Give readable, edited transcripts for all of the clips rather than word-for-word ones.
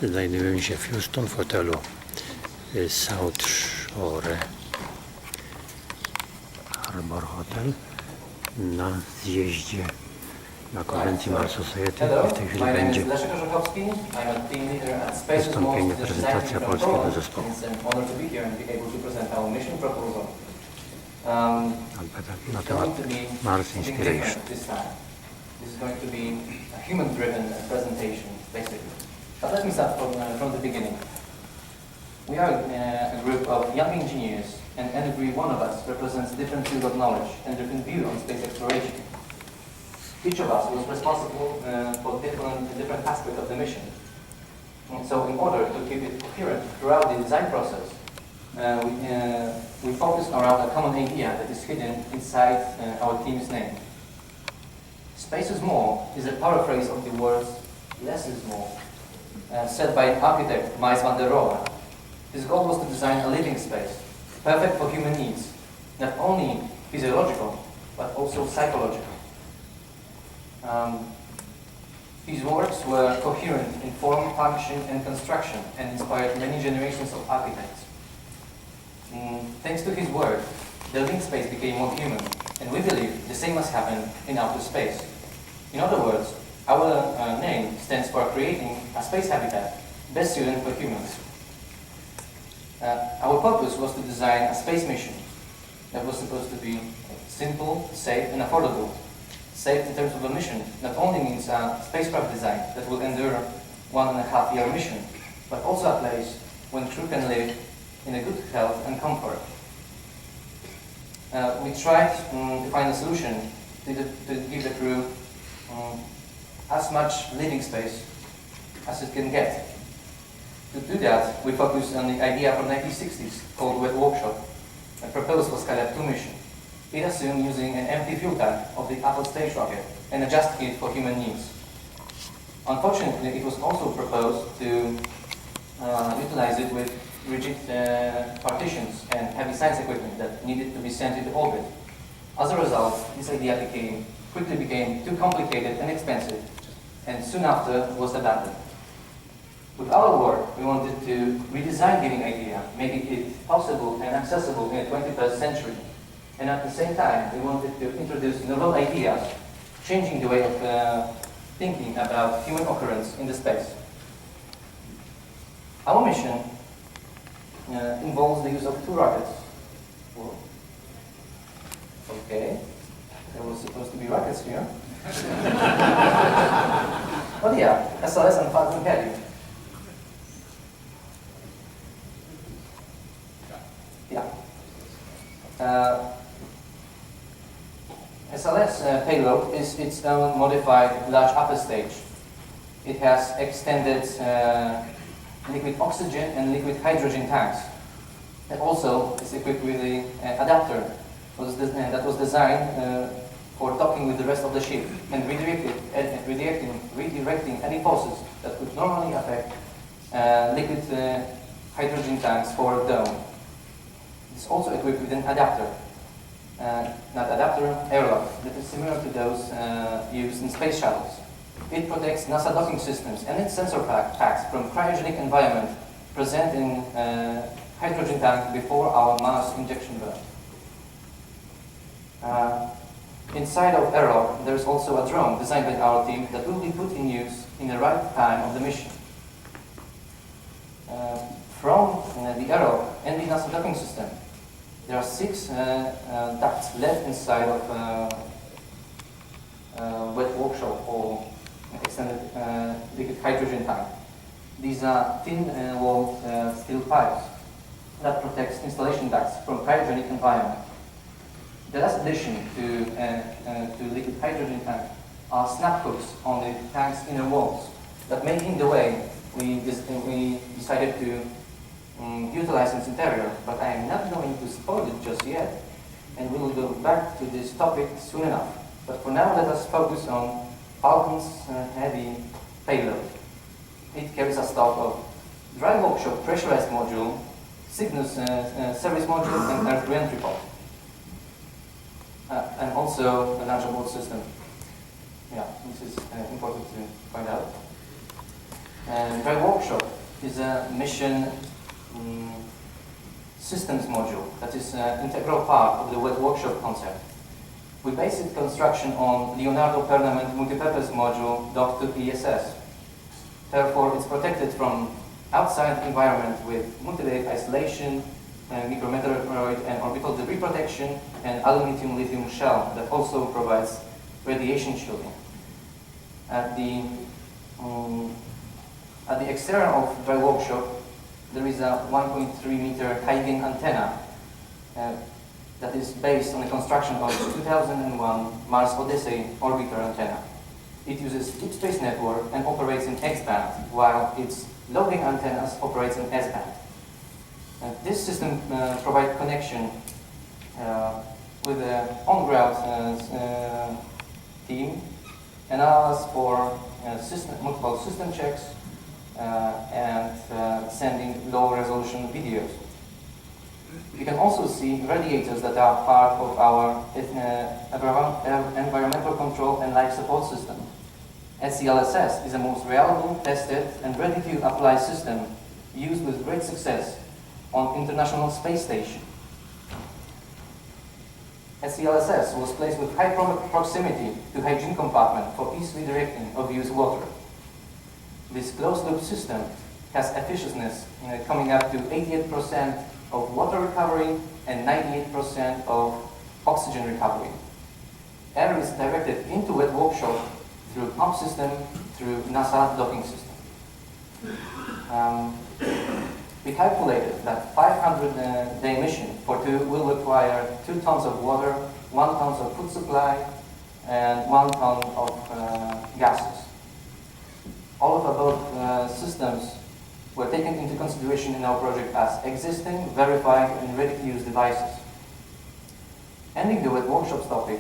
Znajdujemy się w Houston, w hotelu South Shore Harbor Hotel na zjeździe na konwencji Mars Society. W tej chwili będzie wystąpienie, prezentacja polskiego zespołu. Na temat Mars Inspiration. This is going to be a human-driven presentation, basically. But let me start from the beginning. We are a group of young engineers, and every one of us represents a different field of knowledge and different view on space exploration. Each of us was responsible for different aspects of the mission. And so in order to keep it coherent throughout the design process, we focused around a common idea that is hidden inside our team's name. Space is more is a paraphrase of the words less is more, said by architect Mies van der Rohe. His goal was to design a living space, perfect for human needs, not only physiological, but also psychological. His works were coherent in form, function, and construction, and inspired many generations of architects. Thanks to his work, the living space became more human, and we believe the same must happen in outer space. In other words, our name stands for creating a space habitat best suited for humans. Our purpose was to design a space mission that was supposed to be simple, safe, and affordable. Safe in terms of a mission not only means a spacecraft design that will endure 1.5-year mission, but also a place when crew can live in a good health and comfort. We tried to find a solution to give the crew as much living space as it can get. To do that, we focused on the idea from the 1960s called wet workshop, and proposed for Skylab 2 mission. It assumed using an empty fuel tank of the Apple stage rocket and adjust it for human needs. Unfortunately, it was also proposed to utilize it with rigid partitions and heavy science equipment that needed to be sent into orbit. As a result, this idea quickly became too complicated and expensive, and soon after was abandoned. With our work, we wanted to redesign giving idea, making it possible and accessible in the 21st century. And at the same time, we wanted to introduce novel ideas, changing the way of thinking about human occurrence in the space. Our mission involves the use of 2 rockets. Okay, there was supposed to be rockets here. But yeah, SLS and Falcon Heavy. Yeah. SLS payload is its own modified large upper stage. It has extended liquid oxygen and liquid hydrogen tanks. It also is equipped with an adapter that was designed for docking with the rest of the ship and redirecting any forces that could normally affect liquid hydrogen tanks for a dome. It's also equipped with an adapter, airlock, that is similar to those used in space shuttles. It protects NASA docking systems and its sensor packs from cryogenic environment present in hydrogen tank before our Mars injection burn. Inside of airlock, there is also a drone designed by our team that will be put in use in the right time of the mission. From the airlock and the NASA docking system, there are 6 ducts left inside of wet workshop or extended liquid hydrogen tank. These are thin-walled steel pipes that protects installation ducts from cryogenic environment. The last addition to liquid hydrogen tank are snap hooks on the tank's inner walls that make in the way we decided to utilize its interior, but I am not going to spoil it just yet, and we will go back to this topic soon enough. But for now, let us focus on Falcon's heavy payload. It carries a stock of dry workshop pressurized module, Cygnus service module, and Earth reentry pod, and also a launch abort system. Yeah, this is important to find out. dry workshop is a mission systems module that is an integral part of the wet workshop concept. We base its construction on Leonardo Permanent Multipurpose Module .2 ESS. Therefore, it's protected from outside environment with multi-layer isolation, micrometeoroid and orbital debris protection, and aluminium-lithium shell that also provides radiation shielding. At the exterior of dry workshop, there is a 1.3 meter high-gain antenna that is based on the construction of the 2001 Mars Odyssey orbiter antenna. It uses deep space network and operates in X-band, while its loading antennas operates in S-band. This system provides connection with the on-ground team and allows for multiple system checks and sending low-resolution videos. You can also see radiators that are part of our environmental control and life support system. SCLSS is the most reliable, tested, and ready to apply system used with great success on International Space Station. SCLSS was placed with high proximity to hygiene compartment for easy redirecting of used water. This closed-loop system has efficiency coming up to 88% of water recovery and 98% of oxygen recovery. Air is directed into wet workshop through pump system, through NASA docking system. We calculated that 500-day mission for two will require 2 tons of water, 1 ton of food supply, and 1 ton of gases. All of above systems were taken into consideration in our project as existing, verified, and ready-to-use devices. Ending the wet workshops topic,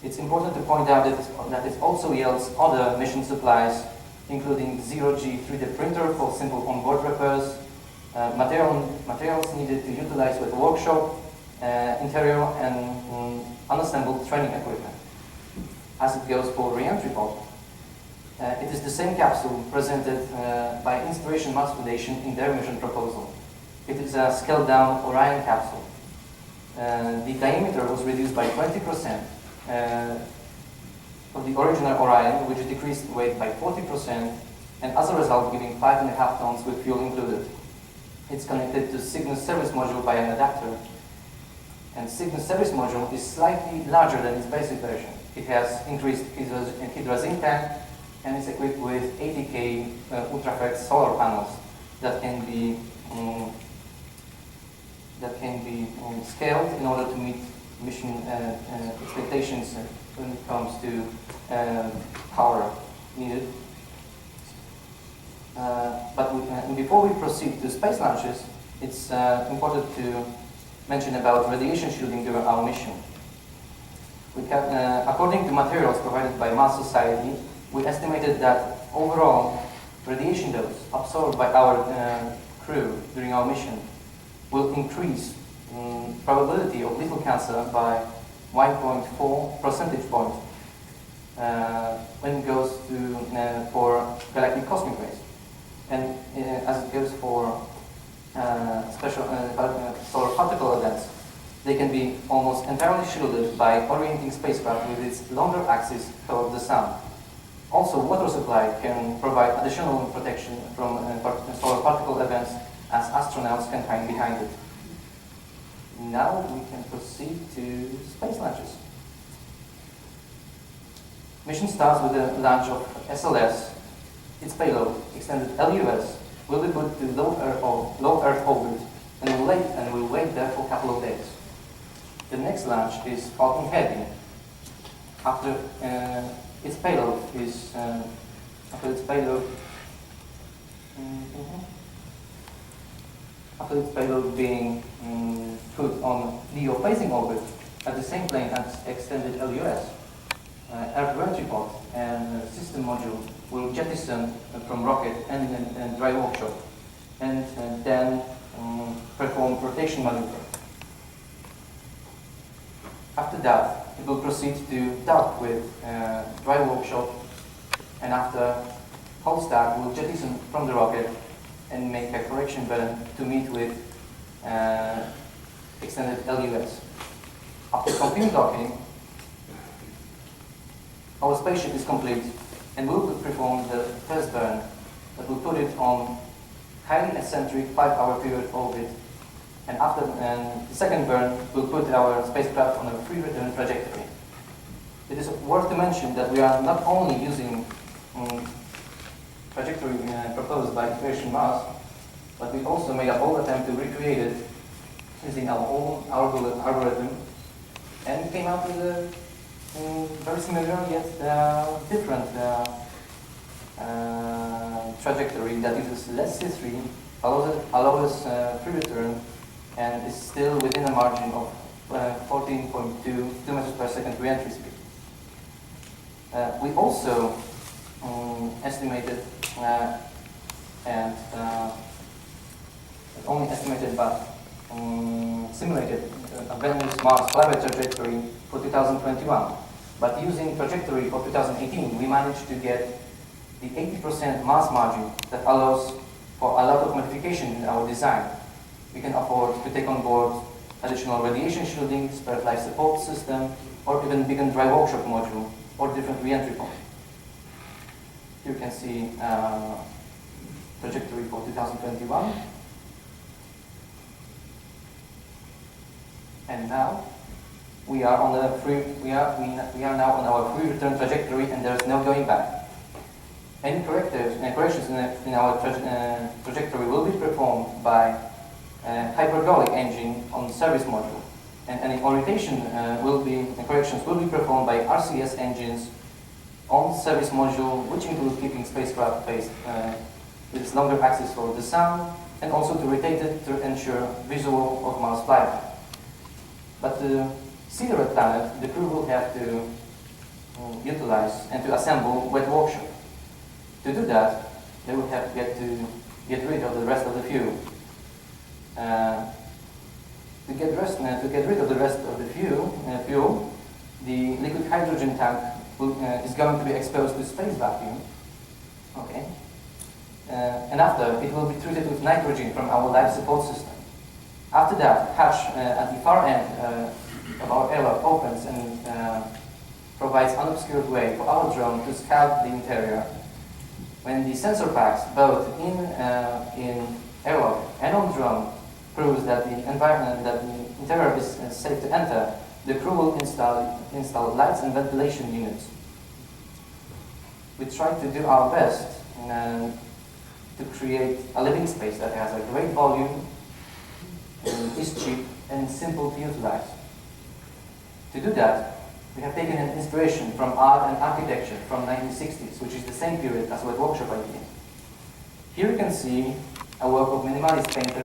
it's important to point out that it also yields other mission supplies, including zero-G 3D printer for simple onboard repairs, materials needed to utilize wet workshop, interior and unassembled training equipment. As it goes for re-entry pod, it is the same capsule presented by Inspiration Mars Foundation in their mission proposal. It is a scaled-down Orion capsule. The diameter was reduced by 20% of the original Orion, which decreased weight by 40%, and as a result giving 5.5 tons with fuel included. It's connected to Cygnus service module by an adapter, and Cygnus service module is slightly larger than its basic version. It has increased hydrazine tank and is equipped with 80K ultra-flex solar panels that can be scaled in order to meet mission expectations when it comes to power needed. But before we proceed to space launches, it's important to mention about radiation shielding during our mission. According to materials provided by Mars Society, we estimated that overall radiation dose absorbed by our crew during our mission will increase probability of lethal cancer by 1.4 percentage point when it goes to for galactic cosmic rays, and as it goes for special solar particle events, they can be almost entirely shielded by orienting spacecraft with its longer axis toward the sun. Also, water supply can provide additional protection from solar particle events as astronauts can hide behind it. Now we can proceed to space launches. Mission starts with the launch of SLS. Its payload, extended LUS, will be put to low Earth orbit and will wait there for a couple of days. The next launch is Falcon Heavy. After its payload being put on LEO phasing orbit at the same plane as extended LUS, Earth re-entry pod and system module will jettison from rocket and dry workshop, and then perform rotation maneuver. After that, it will proceed to dock with dry workshop, and after whole stack will jettison from the rocket and make a correction burn to meet with extended LUS. After complete docking, our spaceship is complete and we'll perform the first burn that will put it on highly eccentric 5-hour period orbit, and after the second burn will put our spacecraft on a free return trajectory. It is worth to mention that we are not only using trajectory proposed by Inspiration Mars, but we also made a bold attempt to recreate it using our own algorithm, and came out with a very similar yet different trajectory that uses less C3, allows free return, and is still within a margin of 14.2 meters per second re-entry speed. We also estimated and not only estimated but simulated a Venus-Mars flyby trajectory for 2021. But using trajectory for 2018, we managed to get the 80% mass margin that allows for a lot of modification in our design. We can afford to take on board additional radiation shielding, spared life support system, or even bigger dry workshop module, or different re-entry point. Here you can see trajectory for 2021. And now we are on the we are now on our free return trajectory, and there is no going back. Any corrections in our trajectory will be performed by a hypergolic engine on the service module, and any orientation corrections will be performed by RCS engines on service module, which includes keeping spacecraft based with its longer axis for the sun, and also to rotate it to ensure visual of Mars flyby. But to see the red planet, the crew will have to utilize and to assemble wet workshop. To do that, they will have to get rid of the rest of the fuel. To get rid of the rest of the fuel, the liquid hydrogen tank is going to be exposed to space vacuum. Okay. And after, it will be treated with nitrogen from our life support system. After that, hatch at the far end of our airlock opens and provides unobscured way for our drone to scout the interior. When the sensor packs, both in airlock and on drone, proves that the environment, that the interior is safe to enter, the crew will install lights and ventilation units. We try to do our best to create a living space that has a great volume, is cheap, and simple to utilize. To do that, we have taken an inspiration from art and architecture from 1960s, which is the same period as wet workshop idea. Here you can see a work of minimalist painter